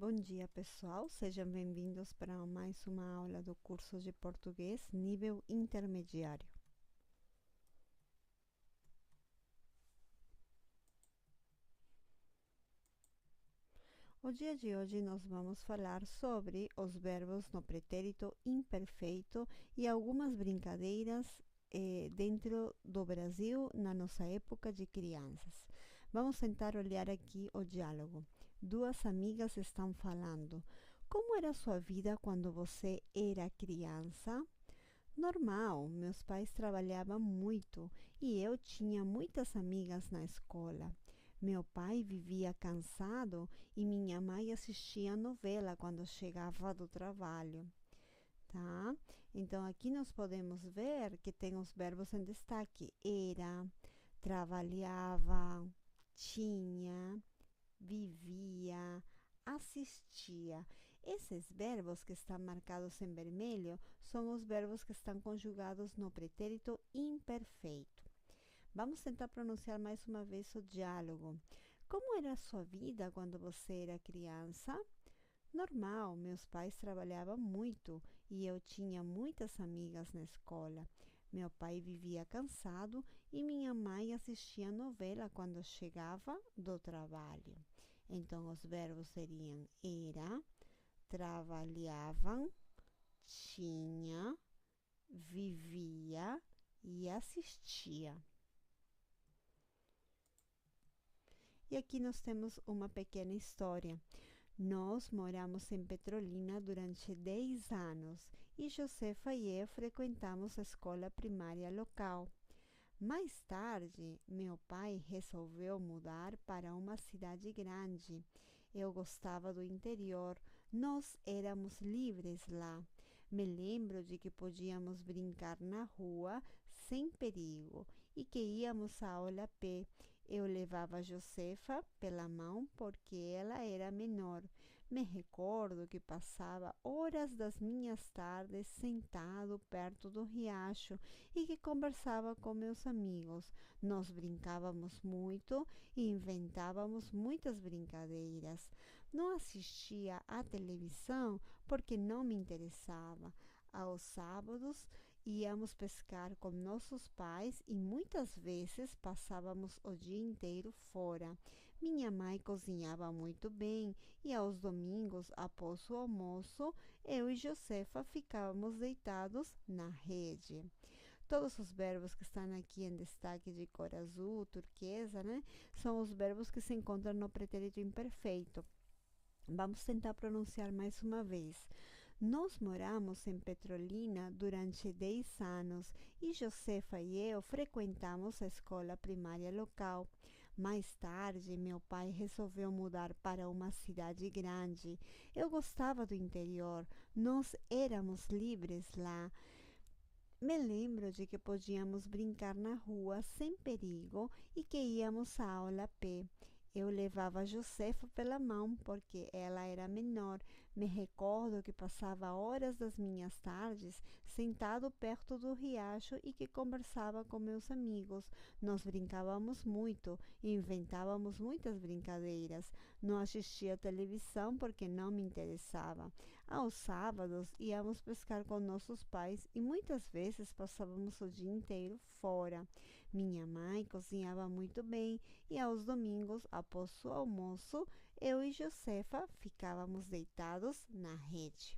Bom dia, pessoal. Sejam bem-vindos para mais uma aula do curso de português nível intermediário. O dia de hoje nós vamos falar sobre os verbos no pretérito imperfeito e algumas brincadeiras dentro do Brasil na nossa época de crianças. Vamos tentar olhar aqui o diálogo. Duas amigas estão falando. Como era sua vida quando você era criança? Normal, meus pais trabalhavam muito e eu tinha muitas amigas na escola. Meu pai vivia cansado e minha mãe assistia novela quando chegava do trabalho, tá? Então aqui nós podemos ver que tem os verbos em destaque: era, trabalhava, tinha, vivia, assistia. Esses verbos que estão marcados em vermelho são os verbos que estão conjugados no pretérito imperfeito. Vamos tentar pronunciar mais uma vez o diálogo. Como era a sua vida quando você era criança? Normal, meus pais trabalhavam muito e eu tinha muitas amigas na escola. Meu pai vivia cansado e minha mãe assistia novela quando chegava do trabalho. Então, os verbos seriam era, trabalhavam, tinha, vivia e assistia. E aqui nós temos uma pequena história. Nós moramos em Petrolina durante 10 anos e Josefa e eu frequentamos a escola primária local. Mais tarde, meu pai resolveu mudar para uma cidade grande. Eu gostava do interior, nós éramos livres lá. Me lembro de que podíamos brincar na rua sem perigo e que íamos à aula a pé. Eu levava Josefa pela mão porque ela era menor. Me recordo que passava horas das minhas tardes sentado perto do riacho e que conversava com meus amigos. Nós brincávamos muito e inventávamos muitas brincadeiras. Não assistia à televisão porque não me interessava. Aos sábados íamos pescar com nossos pais e muitas vezes passávamos o dia inteiro fora. Minha mãe cozinhava muito bem e aos domingos, após o almoço, eu e Josefa ficávamos deitados na rede. Todos os verbos que estão aqui em destaque de cor azul, turquesa, né, são os verbos que se encontram no pretérito imperfeito. Vamos tentar pronunciar mais uma vez. Nós moramos em Petrolina durante 10 anos e Josefa e eu frequentamos a escola primária local. Mais tarde, meu pai resolveu mudar para uma cidade grande. Eu gostava do interior, nós éramos livres lá. Me lembro de que podíamos brincar na rua sem perigo e que íamos à aula a pé. Eu levava Josefa pela mão porque ela era menor. Me recordo que passava horas das minhas tardes sentado perto do riacho e que conversava com meus amigos. Nós brincávamos muito e inventávamos muitas brincadeiras. Não assistia televisão porque não me interessava. Aos sábados íamos pescar com nossos pais e muitas vezes passávamos o dia inteiro fora. Minha mãe cozinhava muito bem e aos domingos, após o almoço, eu e Josefa ficávamos deitados na rede.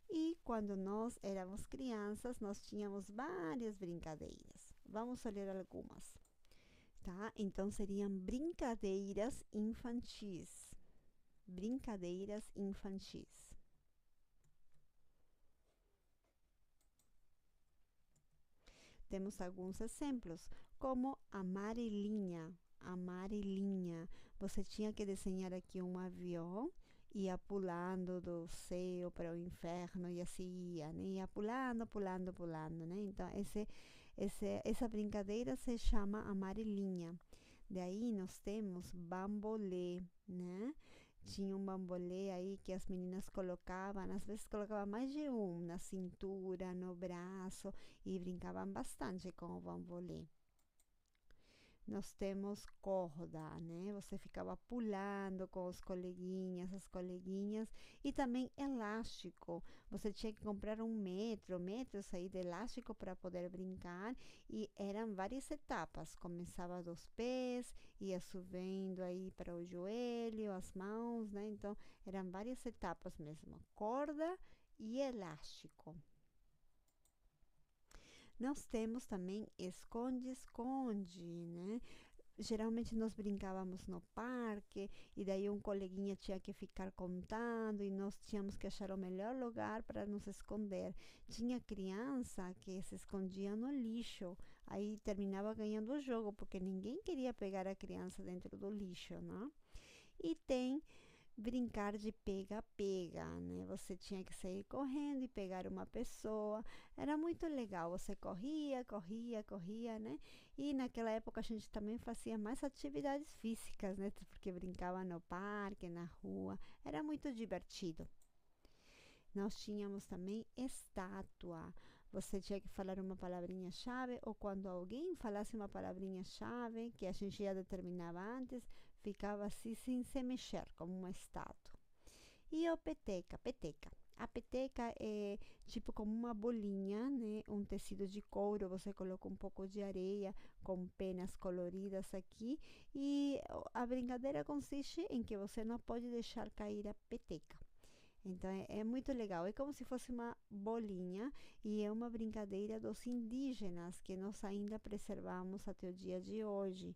E quando nós éramos crianças, nós tínhamos várias brincadeiras. Vamos olhar algumas, tá? Então seriam brincadeiras infantis. Brincadeiras infantis. Temos alguns exemplos, como amarelinha. Amarelinha. Você tinha que desenhar aqui um avião, ia pulando do céu para o inferno e assim ia, né? Ia pulando, pulando, pulando, né? Então, essa brincadeira se chama amarelinha. Daí nós temos bambolê, né? Tinha um bambolê aí que as meninas colocavam, às vezes colocavam mais de um na cintura, no braço e brincavam bastante com o bambolê. nós temos corda, né? Você ficava pulando com os coleguinhas, as coleguinhas, e também elástico. Você tinha que comprar metros aí de elástico para poder brincar, e eram várias etapas. Começava dos pés, ia subindo aí para o joelho, as mãos, né? Então, eram várias etapas mesmo. Corda e elástico. Nós temos também esconde-esconde, né? Geralmente nós brincávamos no parque e daí um coleguinha tinha que ficar contando e nós tínhamos que achar o melhor lugar para nos esconder. Tinha criança que se escondia no lixo, aí terminava ganhando o jogo porque ninguém queria pegar a criança dentro do lixo, né? E tem brincar de pega-pega, né? Você tinha que sair correndo e pegar uma pessoa. Era muito legal. Você corria, corria, corria, né? E naquela época a gente também fazia mais atividades físicas, né? Porque brincava no parque, na rua. Era muito divertido. Nós tínhamos também estátua. Você tinha que falar uma palavrinha-chave, ou quando alguém falasse uma palavrinha-chave, que a gente já determinava antes, ficava assim sem se mexer, como uma estátua. E o peteca, peteca. A peteca é tipo como uma bolinha, né? Um tecido de couro, você coloca um pouco de areia com penas coloridas aqui e a brincadeira consiste em que você não pode deixar cair a peteca. Então é muito legal, é como se fosse uma bolinha e é uma brincadeira dos indígenas que nós ainda preservamos até o dia de hoje.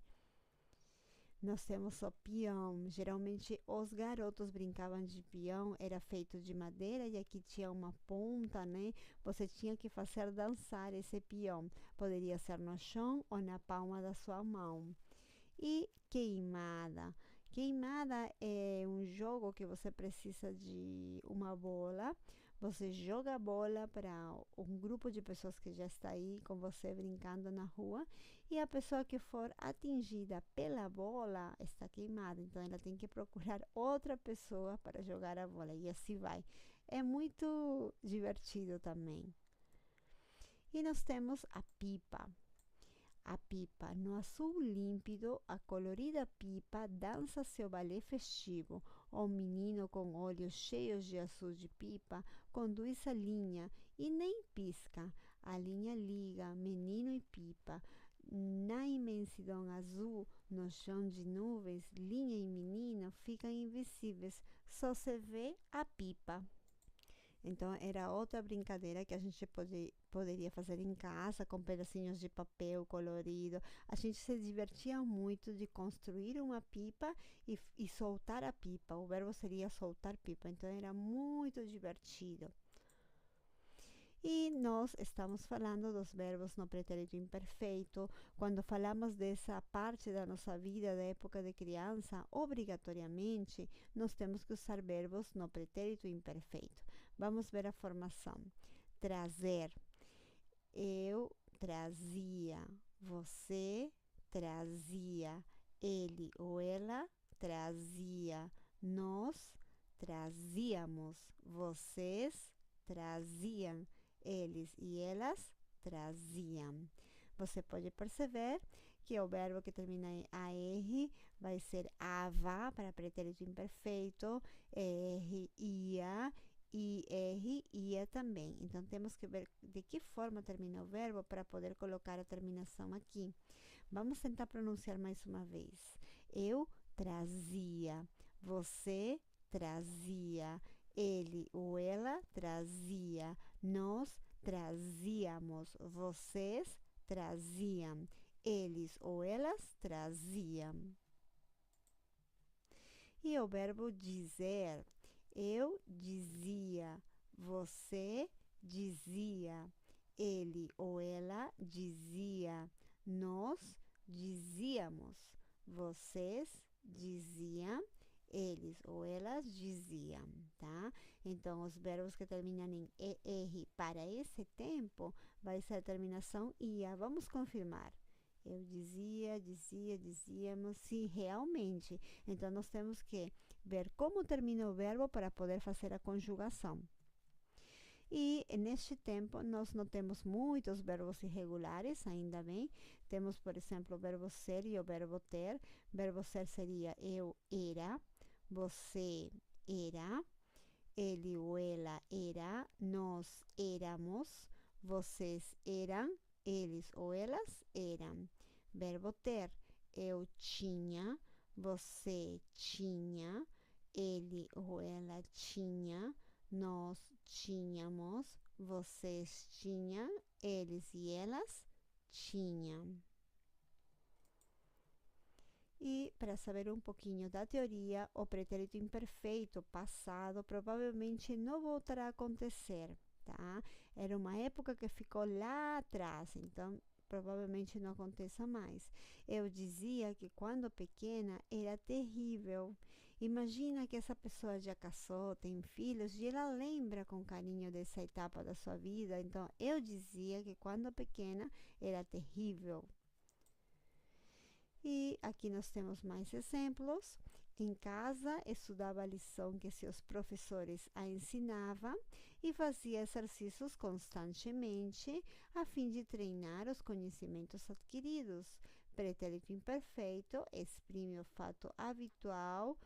Nós temos o peão. Geralmente os garotos brincavam de peão, era feito de madeira e aqui tinha uma ponta, né? Você tinha que fazer dançar esse peão. Poderia ser no chão ou na palma da sua mão. E queimada. Queimada é um jogo que você precisa de uma bola. Você joga a bola para um grupo de pessoas que já está aí com você brincando na rua e a pessoa que for atingida pela bola está queimada. Então ela tem que procurar outra pessoa para jogar a bola e assim vai. É muito divertido também. E nós temos a pipa. A pipa, no azul límpido, a colorida pipa dança seu balé festivo. O menino com olhos cheios de azul de pipa conduz a linha e nem pisca. A linha liga menino e pipa. Na imensidão azul, no chão de nuvens, linha e menino ficam invisíveis. Só se vê a pipa. Então, era outra brincadeira que a gente poderia fazer em casa, com pedacinhos de papel colorido. A gente se divertia muito de construir uma pipa e soltar a pipa. O verbo seria soltar pipa. Então, era muito divertido. E nós estamos falando dos verbos no pretérito imperfeito. Quando falamos dessa parte da nossa vida, da época de criança, obrigatoriamente nós temos que usar verbos no pretérito imperfeito. Vamos ver a formação. Trazer. Eu trazia. Você trazia. Ele ou ela trazia. Nós trazíamos. Vocês traziam. Eles e elas traziam. Você pode perceber que o verbo que termina em AR vai ser ava para pretérito imperfeito, R ia, IR ia também. Então temos que ver de que forma termina o verbo para poder colocar a terminação aqui. Vamos tentar pronunciar mais uma vez. Eu trazia, você trazia, ele ou ela trazia, nós trazíamos, vocês traziam, eles ou elas traziam. E o verbo dizer, eu dizia, você dizia, ele ou ela dizia, nós dizíamos, vocês diziam, eles ou elas diziam, tá? Então, os verbos que terminam em ER para esse tempo vai ser a terminação IA. Vamos confirmar. Eu dizia, dizíamos, sim, realmente. Então, nós temos que ver como termina o verbo para poder fazer a conjugação. E neste tempo nós não temos muitos verbos irregulares, ainda bem. Temos, por exemplo, o verbo ser e o verbo ter. Verbo ser seria eu era, você era, ele ou ela era, nós éramos, vocês eram, eles ou elas eram. Verbo ter, eu tinha, você tinha, ele ou ela tinha, nós tínhamos, vocês tinham, eles e elas tinham. E para saber um pouquinho da teoria, o pretérito imperfeito passado provavelmente não voltará a acontecer, tá? Era uma época que ficou lá atrás, então provavelmente não aconteça mais. Eu dizia que quando pequena era terrível. Imagina que essa pessoa já casou, tem filhos e ela lembra com carinho dessa etapa da sua vida. Então eu dizia que quando pequena era terrível. E aqui nós temos mais exemplos. Em casa, estudava a lição que seus professores a ensinavam e fazia exercícios constantemente a fim de treinar os conhecimentos adquiridos. Pretérito imperfeito exprime o fato habitual,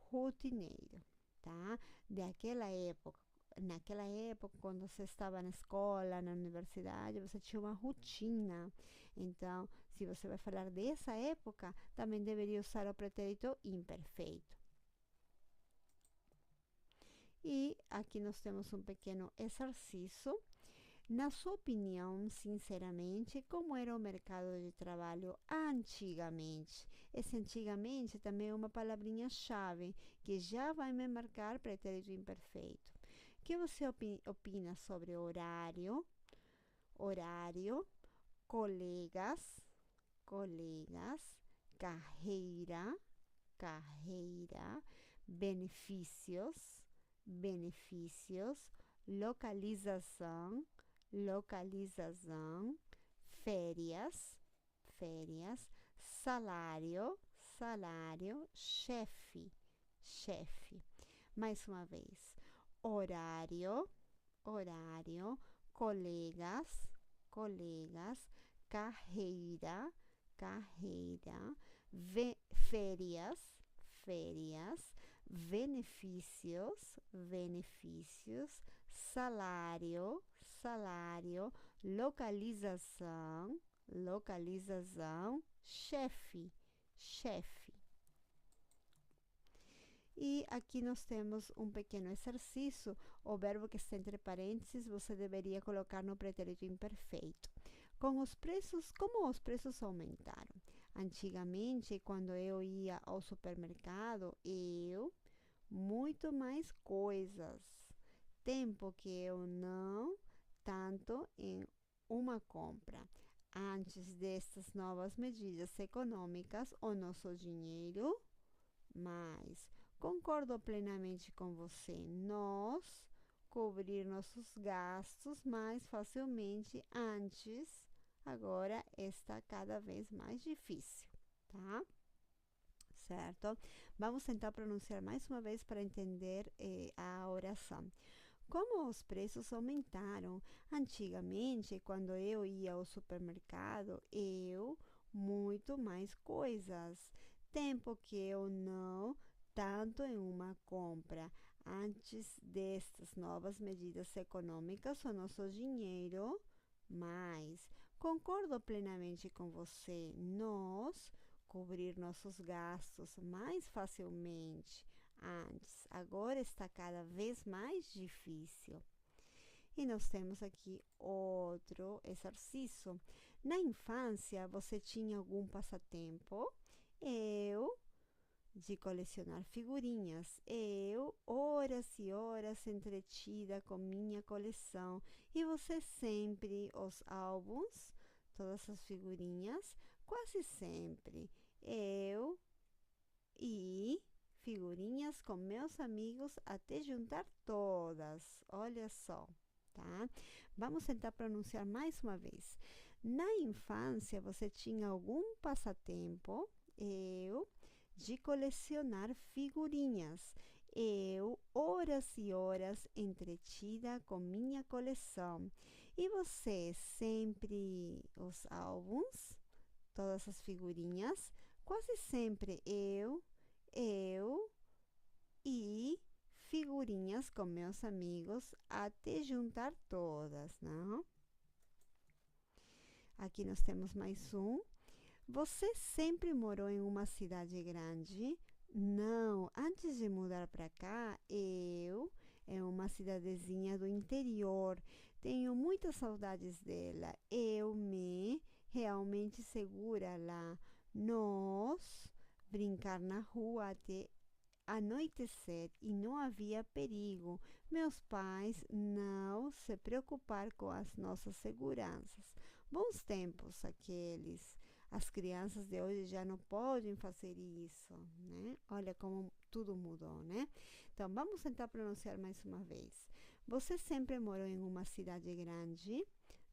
rotineiro, tá? Daquela época. Naquela época, quando você estava na escola, na universidade, você tinha uma rotina. Então, se você vai falar dessa época, também deveria usar o pretérito imperfeito. E aqui nós temos um pequeno exercício. Na sua opinião, sinceramente, como era o mercado de trabalho antigamente? Esse antigamente também é uma palavrinha-chave que já vai me marcar pretérito imperfeito. O que você opina sobre horário, colegas, carreira, benefícios, localização, férias, salário, chefe. Mais uma vez, horário, colegas, carreira, férias, benefícios, salário, localização, chefe. E aqui nós temos um pequeno exercício. O verbo que está entre parênteses você deveria colocar no pretérito imperfeito. Com os preços, como os preços aumentaram? Antigamente, quando eu ia ao supermercado, muito mais coisas. Tempo que eu não, tanto em uma compra. Antes destas novas medidas econômicas, o nosso dinheiro mais. Concordo plenamente com você. Nós cobrir nossos gastos mais facilmente antes, agora está cada vez mais difícil, tá? Certo? Vamos tentar pronunciar mais uma vez para entender a oração. Como os preços aumentaram? Antigamente, quando eu ia ao supermercado, muito mais coisas. Tempo que eu não, tanto em uma compra. Antes destas novas medidas econômicas, o nosso dinheiro mais. Concordo plenamente com você. Nós cobrir nossos gastos mais facilmente antes. Agora está cada vez mais difícil. E nós temos aqui outro exercício. Na infância, você tinha algum passatempo? Eu, de colecionar figurinhas. Eu, horas e horas entretida com minha coleção. E você sempre, os álbuns, todas as figurinhas, quase sempre. Eu e figurinhas com meus amigos até juntar todas. Olha só, tá? Vamos tentar pronunciar mais uma vez. Na infância, você tinha algum passatempo? Eu, de colecionar figurinhas. Eu, horas e horas entretida com minha coleção. E você, sempre os álbuns, todas as figurinhas? Quase sempre eu e figurinhas com meus amigos até juntar todas, não? Aqui nós temos mais um. Você sempre morou em uma cidade grande? Não, antes de mudar para cá, eu é uma cidadezinha do interior. Tenho muitas saudades dela. Eu me realmente segura lá. Nós brincar na rua até anoitecer e não havia perigo. Meus pais não se preocupar com as nossas seguranças. Bons tempos aqueles. As crianças de hoje já não podem fazer isso, né? Olha como tudo mudou, né? Então, vamos tentar pronunciar mais uma vez. Você sempre morou em uma cidade grande?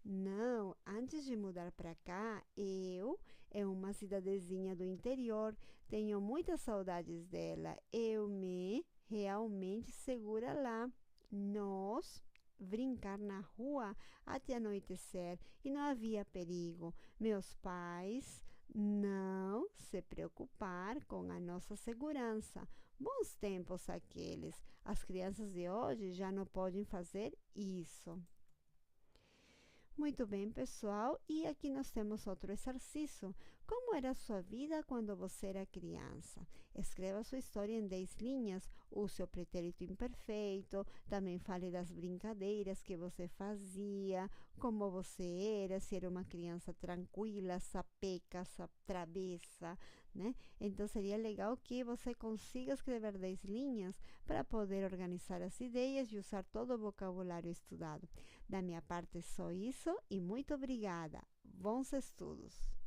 Não, antes de mudar para cá, eu é uma cidadezinha do interior. Tenho muitas saudades dela. Eu me realmente segura lá. Nós brincar na rua até anoitecer e não havia perigo. Meus pais não se preocupar com a nossa segurança. Bons tempos aqueles. As crianças de hoje já não podem fazer isso. Muito bem, pessoal, e aqui nós temos outro exercício. Como era a sua vida quando você era criança? Escreva sua história em 10 linhas, use o pretérito imperfeito, também fale das brincadeiras que você fazia, como você era, se era uma criança tranquila, sapeca, travessa, né? Então seria legal que você consiga escrever 10 linhas para poder organizar as ideias e usar todo o vocabulário estudado. Da minha parte é só isso e muito obrigada. Bons estudos!